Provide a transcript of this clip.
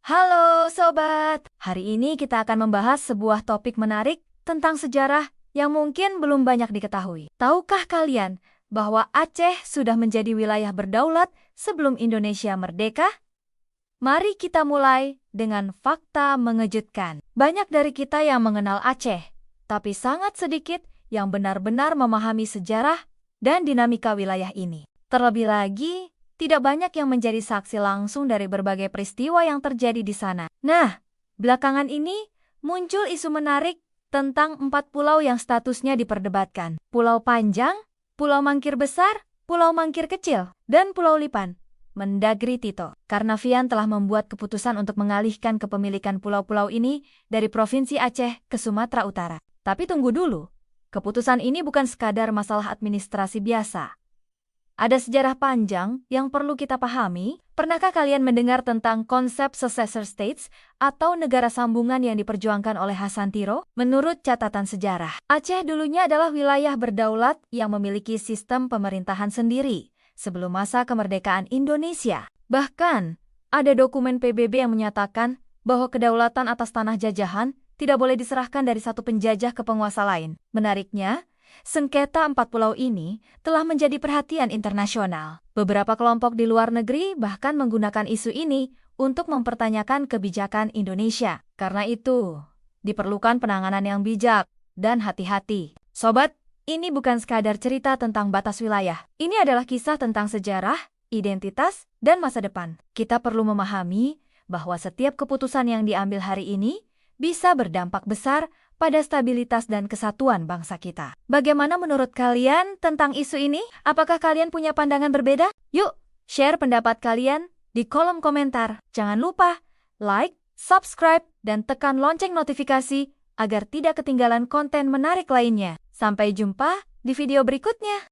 Halo Sobat, hari ini kita akan membahas sebuah topik menarik tentang sejarah yang mungkin belum banyak diketahui. Tahukah kalian bahwa Aceh sudah menjadi wilayah berdaulat sebelum Indonesia merdeka? Mari kita mulai dengan fakta mengejutkan. Banyak dari kita yang mengenal Aceh, tapi sangat sedikit yang benar-benar memahami sejarah dan dinamika wilayah ini. Terlebih lagi, tidak banyak yang menjadi saksi langsung dari berbagai peristiwa yang terjadi di sana. Nah, belakangan ini muncul isu menarik tentang 4 pulau yang statusnya diperdebatkan. Pulau Panjang, Pulau Mangkir Besar, Pulau Mangkir Kecil, dan Pulau Lipan. Mendagri Tito Karnavian telah membuat keputusan untuk mengalihkan kepemilikan pulau-pulau ini dari Provinsi Aceh ke Sumatera Utara. Tapi tunggu dulu, keputusan ini bukan sekadar masalah administrasi biasa. Ada sejarah panjang yang perlu kita pahami. Pernahkah kalian mendengar tentang konsep successor states atau negara sambungan yang diperjuangkan oleh Hasan Tiro? Menurut catatan sejarah, Aceh dulunya adalah wilayah berdaulat yang memiliki sistem pemerintahan sendiri sebelum masa kemerdekaan Indonesia. Bahkan, ada dokumen PBB yang menyatakan bahwa kedaulatan atas tanah jajahan tidak boleh diserahkan dari satu penjajah ke penguasa lain. Menariknya, sengketa 4 pulau ini telah menjadi perhatian internasional. Beberapa kelompok di luar negeri bahkan menggunakan isu ini untuk mempertanyakan kebijakan Indonesia. Karena itu, diperlukan penanganan yang bijak dan hati-hati. Sobat, ini bukan sekadar cerita tentang batas wilayah. Ini adalah kisah tentang sejarah, identitas, dan masa depan. Kita perlu memahami bahwa setiap keputusan yang diambil hari ini bisa berdampak besar pada stabilitas dan kesatuan bangsa kita. Bagaimana menurut kalian tentang isu ini? Apakah kalian punya pandangan berbeda? Yuk, share pendapat kalian di kolom komentar. Jangan lupa like, subscribe, dan tekan lonceng notifikasi agar tidak ketinggalan konten menarik lainnya. Sampai jumpa di video berikutnya.